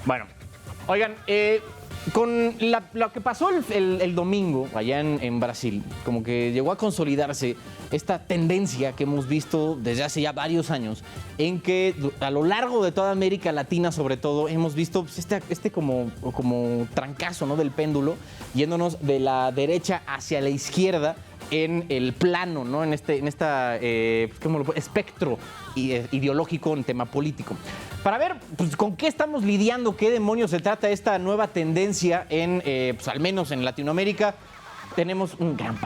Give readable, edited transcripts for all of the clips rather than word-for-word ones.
Bueno, oigan, con lo que pasó el domingo allá en Brasil, como que llegó a consolidarse esta tendencia que hemos visto desde hace ya varios años, en que a lo largo de toda América Latina, sobre todo, hemos visto pues, este como trancazo, ¿no?, del péndulo, yéndonos de la derecha hacia la izquierda en el plano, ¿no?, en esta espectro ideológico en tema político. Para ver pues, con qué estamos lidiando, qué demonios se trata esta nueva tendencia pues, al menos en Latinoamérica, tenemos un gran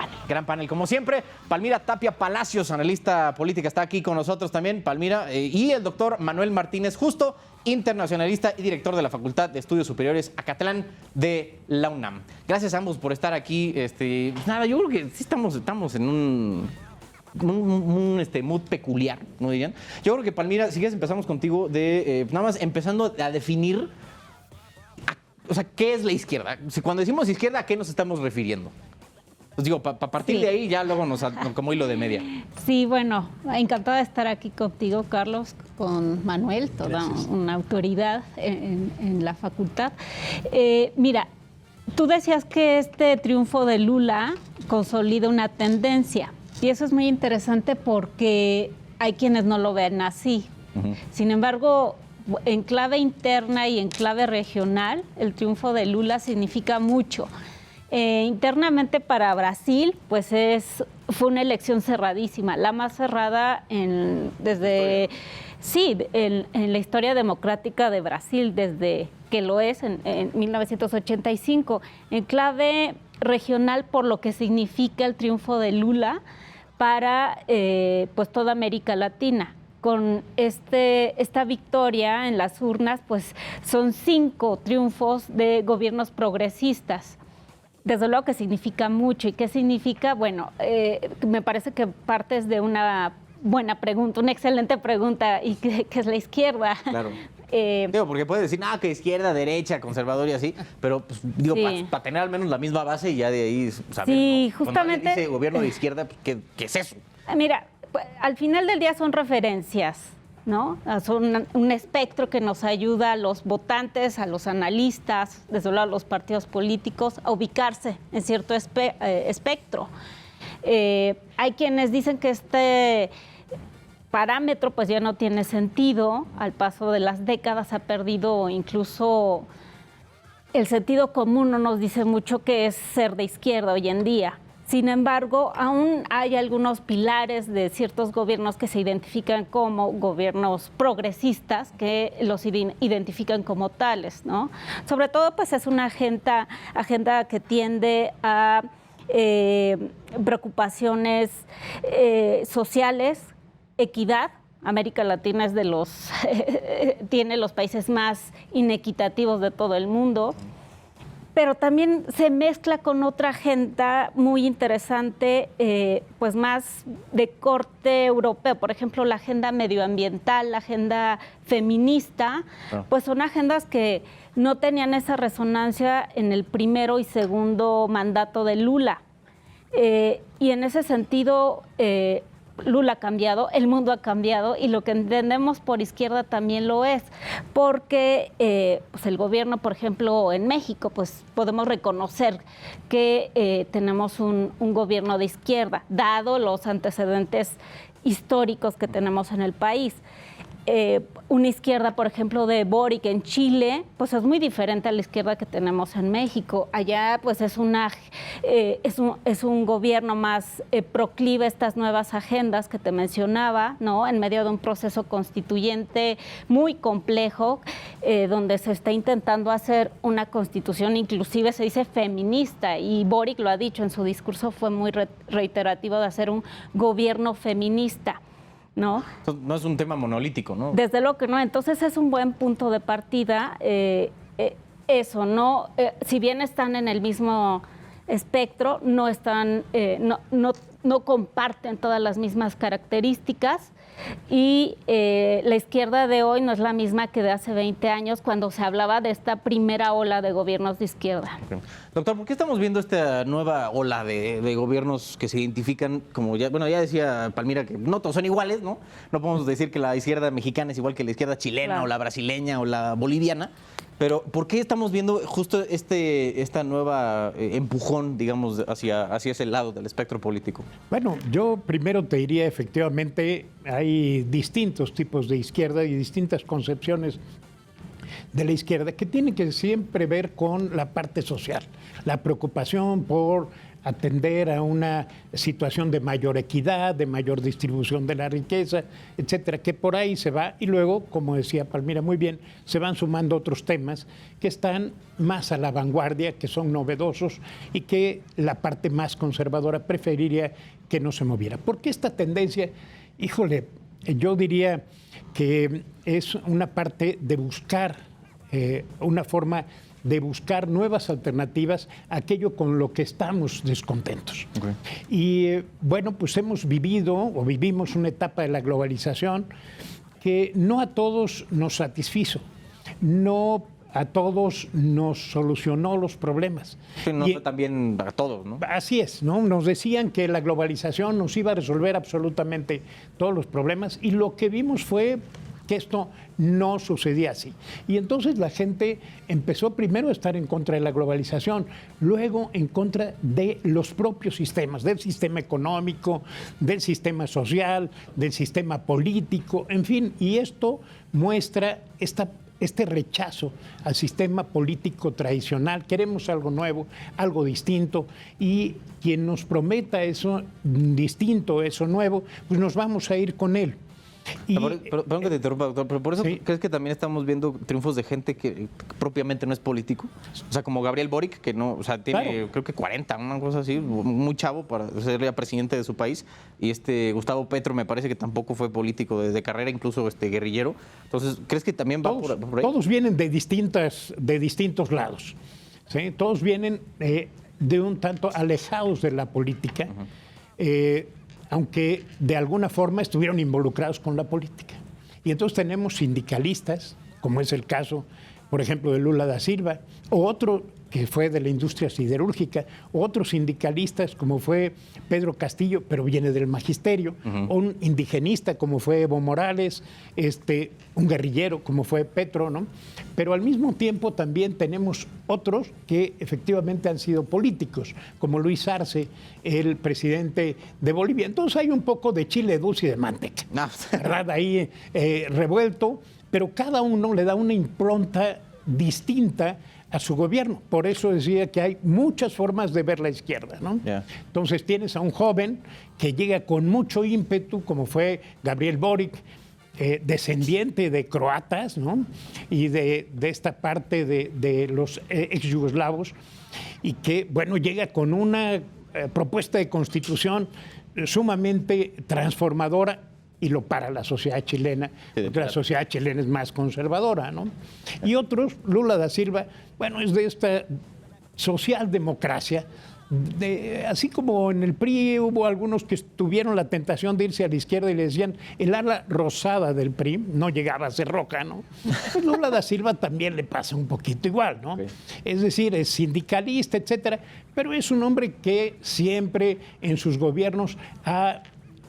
panel. Como siempre, Palmira Tapia Palacios, analista política, está aquí con nosotros también, Palmira, y el doctor Manuel Martínez Justo, internacionalista y director de la Facultad de Estudios Superiores Acatlán de la UNAM. Gracias a ambos por estar aquí. Pues nada, yo creo que sí estamos en un mood peculiar, ¿no dirían? Yo creo que, Palmira, si quieres empezamos contigo nada más empezando a definir, o sea, ¿qué es la izquierda? Cuando decimos izquierda, ¿a qué nos estamos refiriendo? Pues digo, para partir de ahí ya luego como hilo de media. Sí, bueno, encantada de estar aquí contigo, Carlos, con Manuel, toda una autoridad en la facultad. Mira, tú decías que este triunfo de Lula consolida una tendencia y eso es muy interesante porque hay quienes no lo ven así. Sin embargo, en clave interna y en clave regional, el triunfo de Lula significa mucho. Internamente para Brasil, pues fue una elección cerradísima, la más cerrada en la historia democrática de Brasil, desde que lo es en 1985. En clave regional, por lo que significa el triunfo de Lula para pues toda América Latina. Con esta victoria en las urnas, pues son 5 triunfos de gobiernos progresistas. Desde luego que significa mucho. ¿Y qué significa? Bueno, me parece que partes de una buena pregunta, una excelente pregunta. ¿Y qué es la izquierda? Claro. Digo, porque puedes decir, que izquierda, derecha, conservador y así, pero pues, digo, para tener al menos la misma base y ya de ahí saber. Sí, ¿no? justamente. Cuando dice gobierno de izquierda, pues, ¿qué es eso? Mira, al final del día son referencias, ¿no? Son un espectro que nos ayuda a los votantes, a los analistas, desde luego a los partidos políticos, a ubicarse en cierto espectro. Hay quienes dicen que este parámetro pues ya no tiene sentido, al paso de las décadas ha perdido incluso el sentido común, no nos dice mucho qué es ser de izquierda hoy en día. Sin embargo, aún hay algunos pilares de ciertos gobiernos que se identifican como gobiernos progresistas, que los identifican como tales, ¿no? Sobre todo, pues es una agenda que tiende a preocupaciones sociales, equidad. América Latina es tiene los países más inequitativos de todo el mundo. Pero también se mezcla con otra agenda muy interesante, pues más de corte europeo. Por ejemplo, la agenda medioambiental, la agenda feminista, pues son agendas que no tenían esa resonancia en el primero y segundo mandato de Lula. Y en ese sentido, Lula ha cambiado, el mundo ha cambiado y lo que entendemos por izquierda también lo es, porque pues el gobierno, por ejemplo, en México, pues podemos reconocer que tenemos un gobierno de izquierda, dado los antecedentes históricos que tenemos en el país. Una izquierda, por ejemplo, de Boric en Chile, pues es muy diferente a la izquierda que tenemos en México. Allá, pues es un gobierno más proclive a estas nuevas agendas que te mencionaba, ¿no? En medio de un proceso constituyente muy complejo, donde se está intentando hacer una constitución, inclusive se dice feminista, y Boric lo ha dicho en su discurso, fue muy reiterativo de hacer un gobierno feminista, ¿no? No es un tema monolítico, ¿no? Desde luego que no. Entonces es un buen punto de partida. Eso, ¿no? Si bien están en el mismo espectro, no comparten todas las mismas características. y la izquierda de hoy no es la misma que de hace 20 años cuando se hablaba de esta primera ola de gobiernos de izquierda. Okay. Doctor, ¿por qué estamos viendo esta nueva ola de gobiernos que se identifican como ya decía Palmira que no todos son iguales, ¿no? No podemos decir que la izquierda mexicana es igual que la izquierda chilena, claro, o la brasileña o la boliviana, pero ¿por qué estamos viendo justo esta nueva empujón, digamos, hacia ese lado del espectro político? Bueno, yo primero te diría, efectivamente, hay distintos tipos de izquierda y distintas concepciones de la izquierda que tienen que siempre ver con la parte social, la preocupación por atender a una situación de mayor equidad, de mayor distribución de la riqueza, etcétera, que por ahí se va y luego, como decía Palmira muy bien, se van sumando otros temas que están más a la vanguardia, que son novedosos y que la parte más conservadora preferiría que no se moviera. ¿Por qué esta tendencia? Híjole, yo diría que es una parte de buscar una forma de buscar nuevas alternativas a aquello con lo que estamos descontentos. Okay. Y bueno, pues hemos vivido o vivimos una etapa de la globalización que no a todos nos satisfizo, no a todos nos solucionó los problemas. Sí, no fue también a todos, ¿no? Así es, ¿no? Nos decían que la globalización nos iba a resolver absolutamente todos los problemas y lo que vimos fue que esto no sucedía así. Y entonces la gente empezó primero a estar en contra de la globalización, luego en contra de los propios sistemas, del sistema económico, del sistema social, del sistema político, en fin, y esto muestra este rechazo al sistema político tradicional. Queremos algo nuevo, algo distinto, y quien nos prometa eso distinto, eso nuevo, pues nos vamos a ir con él. Perdón que te interrumpa, doctor, pero por eso sí. ¿Crees que también estamos viendo triunfos de gente que propiamente no es político? O sea, como Gabriel Boric, que no, o sea, tiene claro, creo que 40, una cosa así, muy chavo para ser ya presidente de su país, y Gustavo Petro me parece que tampoco fue político de carrera, incluso guerrillero. Entonces, ¿crees que también va por ahí? Todos vienen de distintos lados, ¿sí? Todos vienen de un tanto alejados de la política, aunque de alguna forma estuvieron involucrados con la política. Y entonces tenemos sindicalistas, como es el caso, por ejemplo, de Lula da Silva, o otro que fue de la industria siderúrgica, o otros sindicalistas, como fue Pedro Castillo, pero viene del magisterio, o un indigenista, como fue Evo Morales, un guerrillero, como fue Petro, ¿no? Pero al mismo tiempo también tenemos otros que efectivamente han sido políticos, como Luis Arce, el presidente de Bolivia. Entonces hay un poco de chile dulce y de manteca, ¿verdad? Ahí revuelto, pero cada uno le da una impronta distinta a su gobierno. Por eso decía que hay muchas formas de ver la izquierda, ¿no? Yeah. Entonces tienes a un joven que llega con mucho ímpetu, como fue Gabriel Boric, descendiente de croatas, ¿no? Y de esta parte de los ex-yugoslavos, y que, bueno, llega con una propuesta de constitución sumamente transformadora, y lo para la sociedad chilena, porque la sociedad chilena es más conservadora, ¿no? Y otros, Lula da Silva, bueno, es de esta socialdemocracia, así como en el PRI hubo algunos que tuvieron la tentación de irse a la izquierda y le decían el ala rosada del PRI, no llegaba a ser roja, ¿no? Pues Lula da Silva también le pasa un poquito igual, ¿no? Okay. Es decir, es sindicalista, etcétera, pero es un hombre que siempre en sus gobiernos ha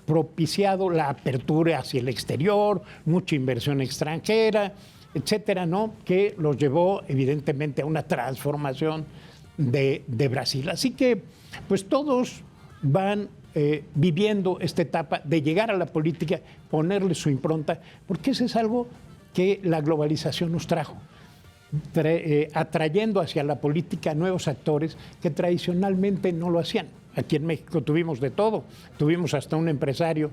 propiciado la apertura hacia el exterior, mucha inversión extranjera, etcétera, ¿no? Que los llevó evidentemente a una transformación de Brasil. Así que, pues todos van viviendo esta etapa de llegar a la política, ponerle su impronta, porque eso es algo que la globalización nos trajo, atrayendo hacia la política nuevos actores que tradicionalmente no lo hacían. Aquí en México tuvimos de todo, tuvimos hasta un empresario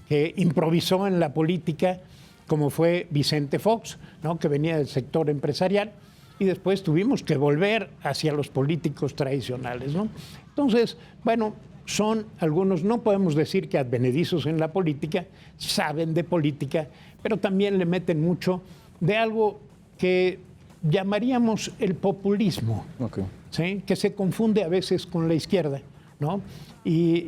que improvisó en la política, como fue Vicente Fox, ¿no? Que venía del sector empresarial, y después tuvimos que volver hacia los políticos tradicionales, ¿no? Entonces, bueno, son algunos, no podemos decir que advenedizos en la política, saben de política, pero también le meten mucho de algo que llamaríamos el populismo, okay, ¿sí? Que se confunde a veces con la izquierda, ¿no?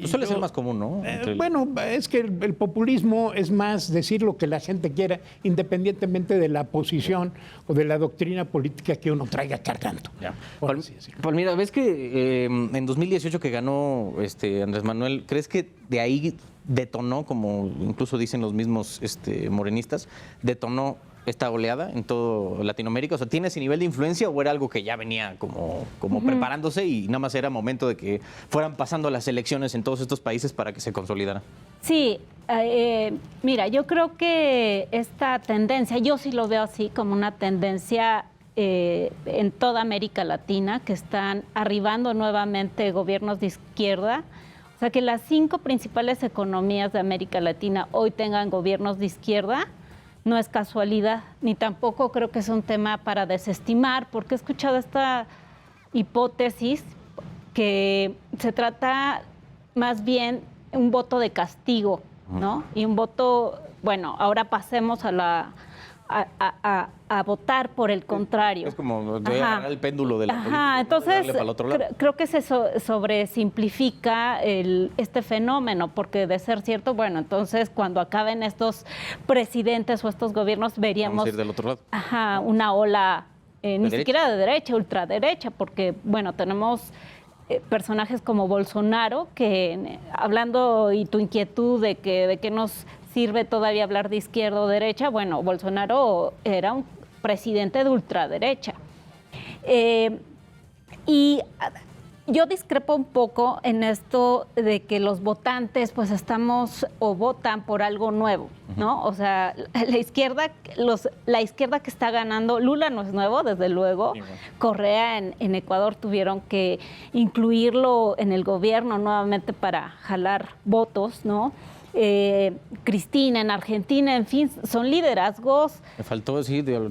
Suele ser más común, ¿no? Bueno, es que el populismo es más decir lo que la gente quiera, independientemente de la posición o de la doctrina política que uno traiga cargando. Pues mira, ves que en 2018 que ganó Andrés Manuel, ¿crees que de ahí detonó, como incluso dicen los mismos morenistas, detonó esta oleada en todo Latinoamérica? O sea, ¿tiene ese nivel de influencia o era algo que ya venía como preparándose y nada más era momento de que fueran pasando las elecciones en todos estos países para que se consolidara? Sí, mira, yo creo que esta tendencia, yo sí lo veo así como una tendencia en toda América Latina, que están arribando nuevamente gobiernos de izquierda. O sea, que las 5 principales economías de América Latina hoy tengan gobiernos de izquierda, no es casualidad, ni tampoco creo que es un tema para desestimar, porque he escuchado esta hipótesis que se trata más bien un voto de castigo, ¿no? Y un voto, bueno, ahora pasemos a votar por el contrario. Es como voy a agarrar el péndulo de la política. Entonces para el otro lado. creo que se sobresimplifica este fenómeno, porque de ser cierto, bueno, entonces cuando acaben estos presidentes o estos gobiernos veríamos Vamos a ir del otro lado. Una ola ni siquiera de derecha, ultraderecha, porque bueno, tenemos personajes como Bolsonaro, que hablando y tu inquietud de que nos sirve todavía hablar de izquierda o derecha, bueno, Bolsonaro era un presidente de ultraderecha. Y yo discrepo un poco en esto de que los votantes pues estamos o votan por algo nuevo, ¿no? O sea, la izquierda que está ganando, Lula no es nuevo, desde luego. Correa en Ecuador tuvieron que incluirlo en el gobierno nuevamente para jalar votos, ¿no? Cristina en Argentina, en fin, son liderazgos. Me faltó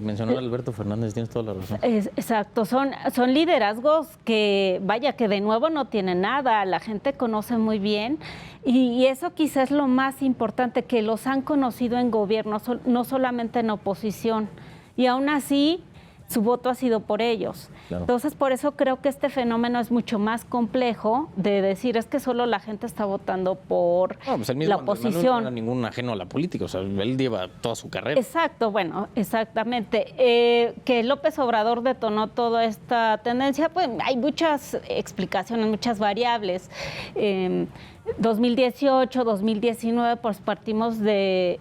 mencionar a Alberto Fernández, tienes toda la razón. Exacto, son liderazgos que, vaya, que de nuevo no tienen nada, la gente conoce muy bien y eso quizás es lo más importante, que los han conocido en gobierno, no solamente en oposición, y aún así su voto ha sido por ellos. Claro. Entonces, por eso creo que este fenómeno es mucho más complejo de decir, es que solo la gente está votando por la oposición. No era ningún ajeno a la política, o sea, él lleva toda su carrera. Exacto, bueno, exactamente. Que López Obrador detonó toda esta tendencia, pues hay muchas explicaciones, muchas variables. 2018, 2019, pues partimos de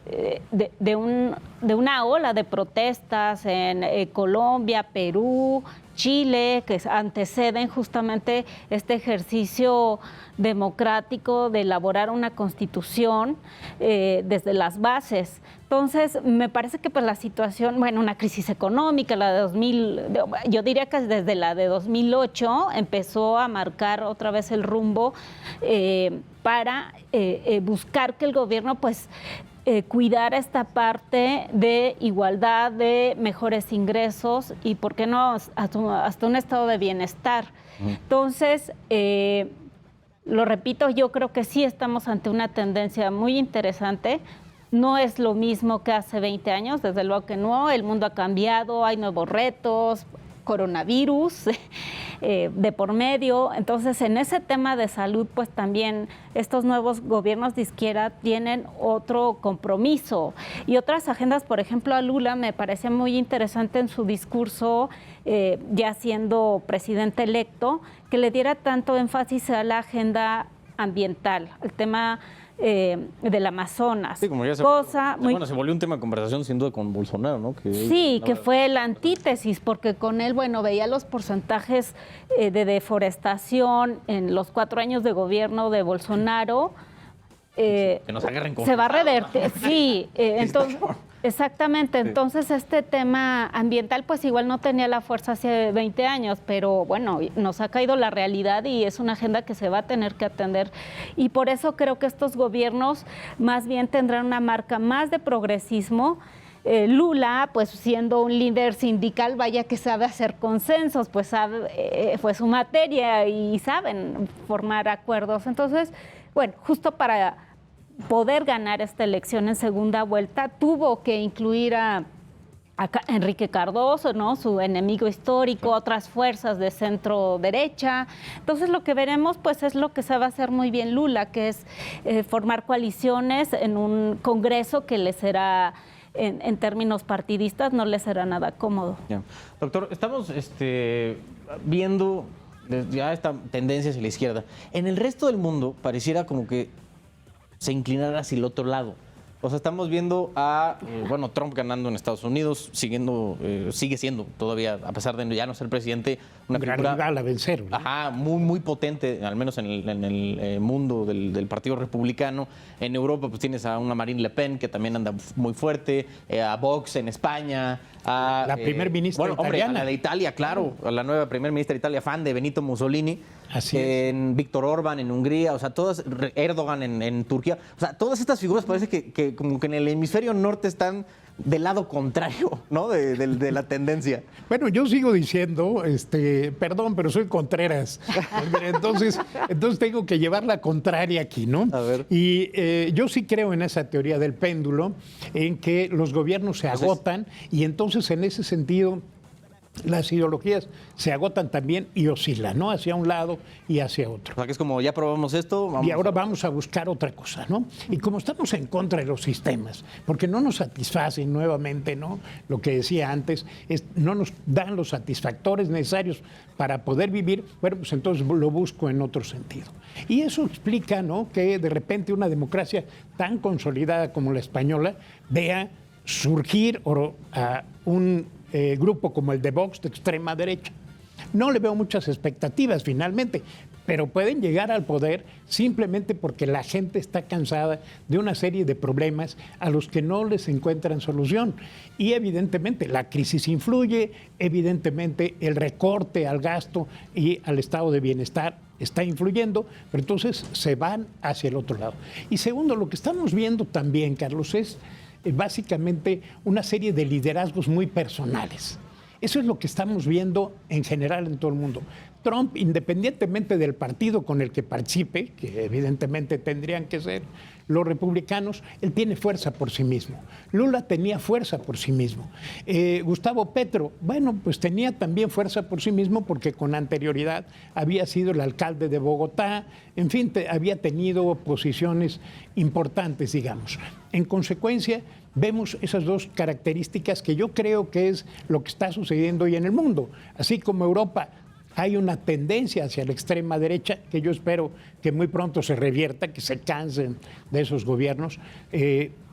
una ola de protestas en Colombia, Perú, Chile, que anteceden justamente este ejercicio democrático de elaborar una constitución desde las bases. Entonces, me parece que pues la situación, bueno, una crisis económica, yo diría que desde la de 2008 empezó a marcar otra vez el rumbo para buscar que el gobierno pues cuidar esta parte de igualdad, de mejores ingresos y, ¿por qué no?, hasta un estado de bienestar. Entonces, lo repito, yo creo que sí estamos ante una tendencia muy interesante. No es lo mismo que hace 20 años, desde luego que no. El mundo ha cambiado, hay nuevos retos, coronavirus de por medio. Entonces, en ese tema de salud, pues también estos nuevos gobiernos de izquierda tienen otro compromiso y otras agendas. Por ejemplo, a Lula me parecía muy interesante en su discurso, ya siendo presidente electo, que le diera tanto énfasis a la agenda ambiental, el tema del Amazonas. Sí, como ya se volvió un tema de conversación sin duda con Bolsonaro, ¿no? Que fue la antítesis, porque con él, bueno, veía los porcentajes de deforestación en los 4 años de gobierno de Bolsonaro. Que nos agarren con se va a revertir, sí, entonces... Exactamente, entonces este tema ambiental pues igual no tenía la fuerza hace 20 años, pero bueno, nos ha caído la realidad y es una agenda que se va a tener que atender. Y por eso creo que estos gobiernos más bien tendrán una marca más de progresismo. Lula, pues siendo un líder sindical, vaya que sabe hacer consensos, pues sabe, fue su materia y saben formar acuerdos. Entonces, bueno, justo para poder ganar esta elección en segunda vuelta, tuvo que incluir a Enrique Cardoso, ¿no? Su enemigo histórico, otras fuerzas de centro derecha. Entonces lo que veremos pues es lo que sabe hacer muy bien Lula, que es formar coaliciones en un Congreso que le será, en términos partidistas, no le será nada cómodo. Ya. Doctor, estamos viendo ya esta tendencia hacia la izquierda. En el resto del mundo pareciera como que se inclinara hacia el otro lado. O sea, estamos viendo a, Trump ganando en Estados Unidos, sigue siendo todavía, a pesar de ya no ser presidente, una figura rival a vencer, ¿no? Ajá, muy, muy potente, al menos en el mundo del Partido Republicano. En Europa, pues tienes a una Marine Le Pen, que también anda muy fuerte, a Vox en España, a la primer ministra italiana. A la de Italia, claro, a la nueva primer ministra de Italia, fan de Benito Mussolini. Así en Víctor Orbán en Hungría, o sea, Erdogan en Turquía. O sea, todas estas figuras parece que como que en el hemisferio norte están del lado contrario, ¿no? De la tendencia. Bueno, yo sigo diciendo, perdón, pero soy Contreras. Entonces tengo que llevar la contraria aquí, ¿no? A ver. Y yo sí creo en esa teoría del péndulo, en que los gobiernos se agotan y entonces en ese sentido las ideologías se agotan también y oscilan, ¿no? Hacia un lado y hacia otro. O sea, que es como, ya probamos esto, y ahora vamos a buscar otra cosa, ¿no? Y como estamos en contra de los sistemas, porque no nos satisfacen nuevamente, ¿no? Lo que decía antes, no nos dan los satisfactores necesarios para poder vivir, bueno, pues entonces lo busco en otro sentido. Y eso explica, ¿no?, que de repente una democracia tan consolidada como la española vea surgir a un grupo como el de Vox de extrema derecha. No le veo muchas expectativas finalmente, pero pueden llegar al poder simplemente porque la gente está cansada de una serie de problemas a los que no les encuentran solución. Y evidentemente la crisis influye, evidentemente el recorte al gasto y al estado de bienestar está influyendo, pero entonces se van hacia el otro lado. Y segundo, lo que estamos viendo también, Carlos, es básicamente una serie de liderazgos muy personales. Eso es lo que estamos viendo en general en todo el mundo. Trump, independientemente del partido con el que participe, que evidentemente tendrían que ser los republicanos, él tiene fuerza por sí mismo. Lula tenía fuerza por sí mismo. Gustavo Petro, bueno, pues tenía también fuerza por sí mismo porque con anterioridad había sido el alcalde de Bogotá, en fin, había tenido posiciones importantes, digamos. En consecuencia, vemos esas dos características que yo creo que es lo que está sucediendo hoy en el mundo. Así como Europa hay una tendencia hacia la extrema derecha que yo espero que muy pronto se revierta, que se cansen de esos gobiernos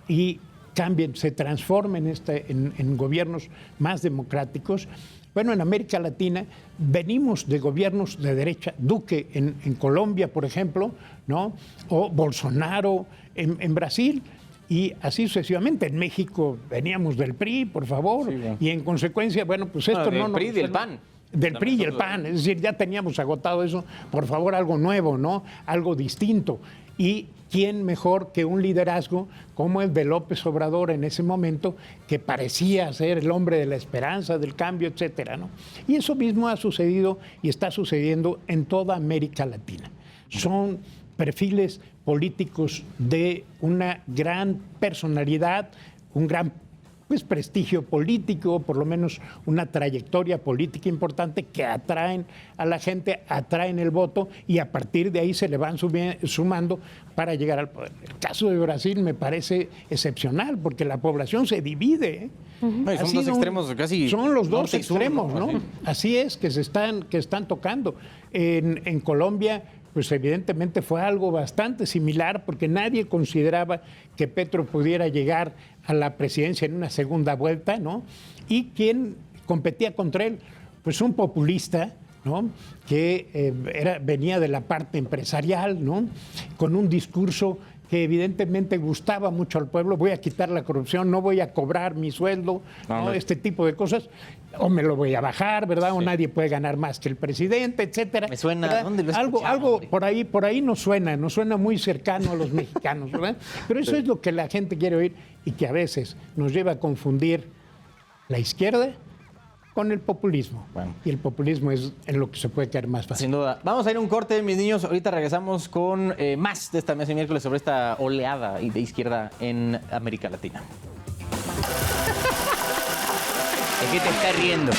y cambien, se transformen en gobiernos más democráticos. Bueno, en América Latina venimos de gobiernos de derecha, Duque en Colombia, por ejemplo, ¿no? O Bolsonaro en Brasil. Y así sucesivamente. En México veníamos del PRI, por favor, sí, y en consecuencia, bueno, pues esto del PRI y del PAN. Del PRI y el PAN, es decir, ya teníamos agotado eso, por favor, algo nuevo, ¿no? Algo distinto. Y quién mejor que un liderazgo como el de López Obrador en ese momento, que parecía ser el hombre de la esperanza, del cambio, etcétera, ¿no? Y eso mismo ha sucedido y está sucediendo en toda América Latina. Son perfiles políticos de una gran personalidad, un gran prestigio político, por lo menos una trayectoria política importante que atraen a la gente, atraen el voto y a partir de ahí se le van sumando para llegar al poder. El caso de Brasil me parece excepcional porque la población se divide. Son dos extremos casi. Son los dos extremos, ¿no? Así es, que están tocando. En Colombia, pues evidentemente fue algo bastante similar porque nadie consideraba que Petro pudiera llegar a la presidencia en una segunda vuelta, ¿no? Y ¿quién competía contra él? Pues un populista, ¿no? Que venía de la parte empresarial, ¿no? Con un discurso que evidentemente gustaba mucho al pueblo. Voy a quitar la corrupción, no voy a cobrar mi sueldo, ¿no? Este tipo de cosas, o me lo voy a bajar, ¿verdad? Sí. O nadie puede ganar más que el presidente, etcétera. Me suena, ¿verdad? ¿Dónde lo algo por ahí nos suena muy cercano a los mexicanos, ¿verdad? Pero eso es lo que la gente quiere oír y que a veces nos lleva a confundir la izquierda con el populismo. Bueno. Y el populismo es en lo que se puede caer más fácil. Sin duda. Vamos a ir a un corte, mis niños. Ahorita regresamos con más de esta mesa de miércoles sobre esta oleada de izquierda en América Latina. qué te estás riendo?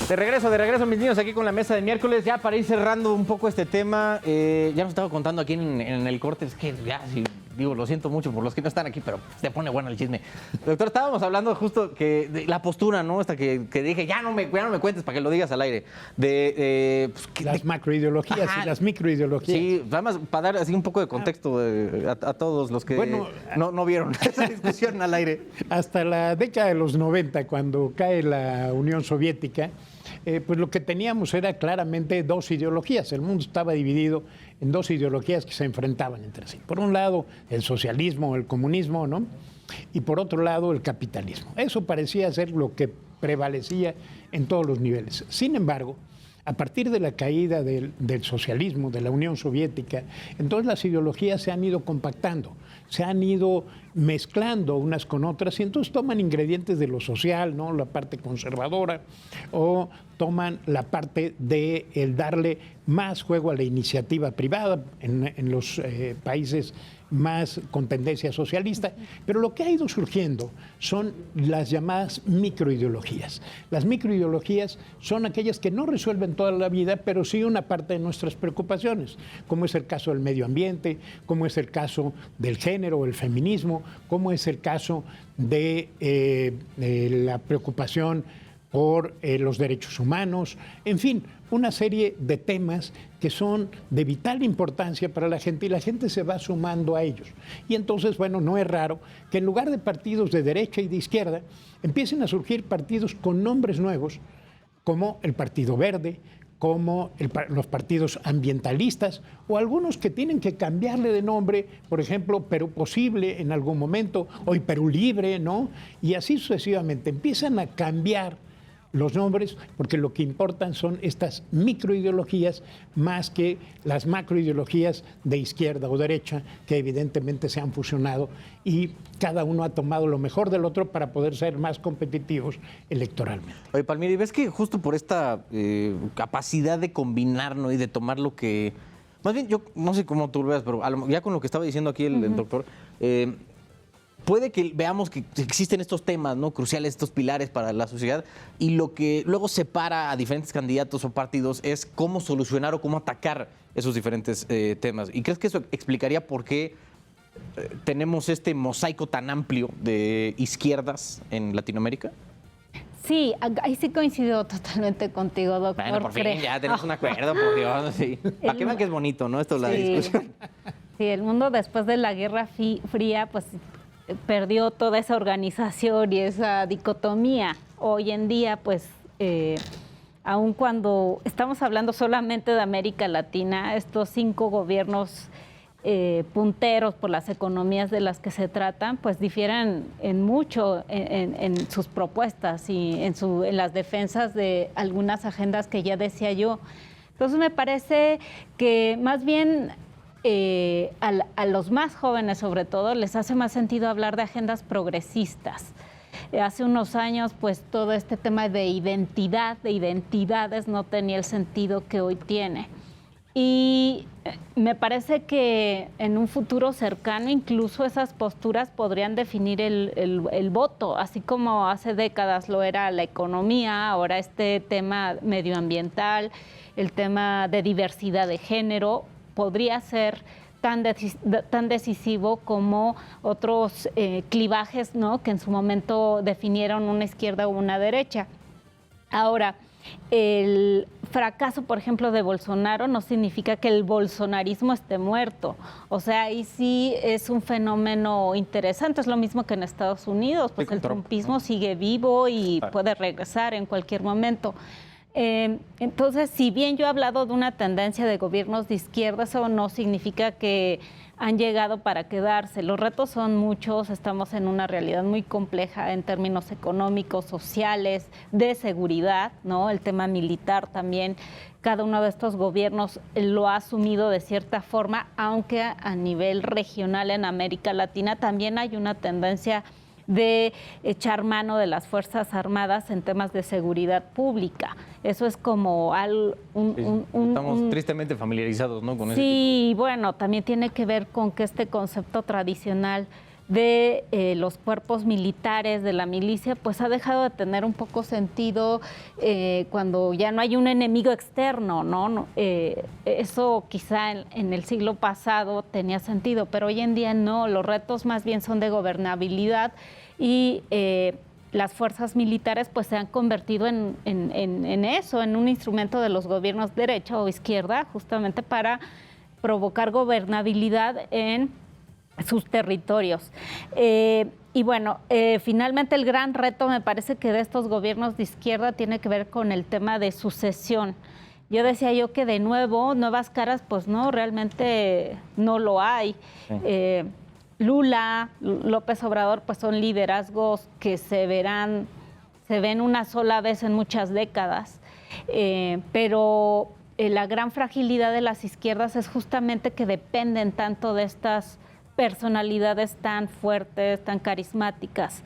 De regreso, mis niños, aquí con la mesa de miércoles. Ya para ir cerrando un poco este tema, ya nos estaba contando aquí en el corte, es que ya, sí, digo, lo siento mucho por los que no están aquí, pero te pone bueno el chisme. Doctor, estábamos hablando justo que de la postura, ¿no? Esta que dije, ya no me cuentes para que lo digas al aire. Las macroideologías y las microideologías. Sí, además, para dar así un poco de contexto a todos los que no vieron esa discusión al aire. Hasta la década de los 90, cuando cae la Unión Soviética, pues lo que teníamos era claramente dos ideologías. El mundo estaba dividido en dos ideologías que se enfrentaban entre sí. Por un lado, el socialismo, el comunismo, ¿no? Y por otro lado, el capitalismo. Eso parecía ser lo que prevalecía en todos los niveles. Sin embargo, a partir de la caída del socialismo, de la Unión Soviética, entonces las ideologías se han ido compactando, se han ido mezclando unas con otras y entonces toman ingredientes de lo social, ¿no? La parte conservadora, o toman la parte de el darle más juego a la iniciativa privada en los países más con tendencia socialista, pero lo que ha ido surgiendo son las llamadas microideologías. Las microideologías son aquellas que no resuelven toda la vida, pero sí una parte de nuestras preocupaciones, como es el caso del medio ambiente, como es el caso del género, el feminismo, como es el caso de la preocupación por los derechos humanos, en fin, una serie de temas que son de vital importancia para la gente y la gente se va sumando a ellos. Y entonces, bueno, no es raro que en lugar de partidos de derecha y de izquierda, empiecen a surgir partidos con nombres nuevos, como el Partido Verde, como los partidos ambientalistas, o algunos que tienen que cambiarle de nombre, por ejemplo, Perú Posible en algún momento, hoy Perú Libre, ¿no? Y así sucesivamente. Empiezan a cambiar los nombres, porque lo que importan son estas microideologías más que las macroideologías de izquierda o derecha, que evidentemente se han fusionado y cada uno ha tomado lo mejor del otro para poder ser más competitivos electoralmente. Oye, Palmira, ¿y ves que justo por esta capacidad de combinar, ¿no? Y de tomar lo que... Más bien, yo no sé cómo tú lo veas, pero ya con lo que estaba diciendo aquí el doctor... puede que veamos que existen estos temas, ¿no? Cruciales, estos pilares para la sociedad, y lo que luego separa a diferentes candidatos o partidos es cómo solucionar o cómo atacar esos diferentes temas. ¿Y crees que eso explicaría por qué tenemos este mosaico tan amplio de izquierdas en Latinoamérica? Sí, ahí sí coincido totalmente contigo, doctor. Bueno, por fin ya tenemos un acuerdo, por Dios. Sí. Para que vean que es bonito, ¿no? Esto, la discusión. Sí, el mundo después de la Guerra Fría, pues perdió toda esa organización y esa dicotomía. Hoy en día, pues, aun cuando estamos hablando solamente de América Latina, estos 5 gobiernos punteros por las economías de las que se tratan, pues difieren en mucho en sus propuestas y en las defensas de algunas agendas que ya decía yo. Entonces me parece que más bien a los más jóvenes sobre todo les hace más sentido hablar de agendas progresistas. Hace unos años pues todo este tema de identidad, de identidades no tenía el sentido que hoy tiene. Y me parece que en un futuro cercano incluso esas posturas podrían definir el voto, así como hace décadas lo era la economía, ahora este tema medioambiental, el tema de diversidad de género, podría ser tan decisivo como otros clivajes, ¿no? Que en su momento definieron una izquierda o una derecha. Ahora, el fracaso, por ejemplo, de Bolsonaro no significa que el bolsonarismo esté muerto. O sea, ahí sí es un fenómeno interesante. Es lo mismo que en Estados Unidos, pues el trumpismo sigue vivo y puede regresar en cualquier momento. Entonces, si bien yo he hablado de una tendencia de gobiernos de izquierda, eso no significa que han llegado para quedarse. Los retos son muchos, estamos en una realidad muy compleja en términos económicos, sociales, de seguridad, ¿no? El tema militar también. Cada uno de estos gobiernos lo ha asumido de cierta forma, aunque a nivel regional en América Latina también hay una tendencia de echar mano de las Fuerzas Armadas en temas de seguridad pública. Eso es como Estamos tristemente familiarizados, ¿no? Con sí, bueno, también tiene que ver con que este concepto tradicional de los cuerpos militares, de la milicia, pues ha dejado de tener un poco sentido cuando ya no hay un enemigo externo, ¿no? Eso quizá en el siglo pasado tenía sentido, pero hoy en día no, los retos más bien son de gobernabilidad y las fuerzas militares pues se han convertido en eso, en un instrumento de los gobiernos derecha o izquierda, justamente para provocar gobernabilidad en sus territorios. Y bueno, finalmente el gran reto me parece que de estos gobiernos de izquierda tiene que ver con el tema de sucesión. Yo decía yo que de nuevo, nuevas caras, pues no, realmente no lo hay. Sí. Lula, López Obrador, pues son liderazgos que se ven una sola vez en muchas décadas, pero la gran fragilidad de las izquierdas es justamente que dependen tanto de estas personalidades tan fuertes, tan carismáticas,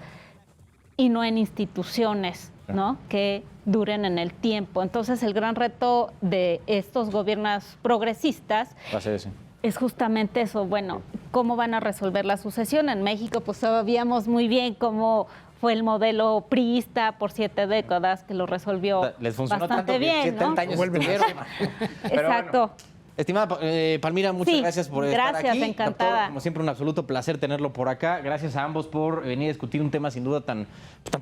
y no en instituciones, ¿no? Que duren en el tiempo. Entonces, el gran reto de estos gobiernos progresistas es justamente eso. Bueno, ¿cómo van a resolver la sucesión? En México, pues sabíamos muy bien cómo fue el modelo priista por 7 décadas, que lo resolvió les funcionó bastante tanto bien, que 70 años estuvieron. Exacto. Bueno. Estimada Palmira, muchas gracias por estar aquí. Gracias, encantada. Doctor, como siempre, un absoluto placer tenerlo por acá. Gracias a ambos por venir a discutir un tema sin duda tan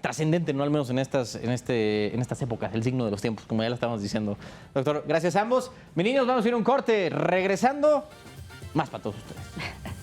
trascendente, no al menos en estas épocas, el signo de los tiempos, como ya lo estábamos diciendo. Doctor, gracias a ambos. Mis niños, vamos a ir a un corte. Regresando, más para todos ustedes.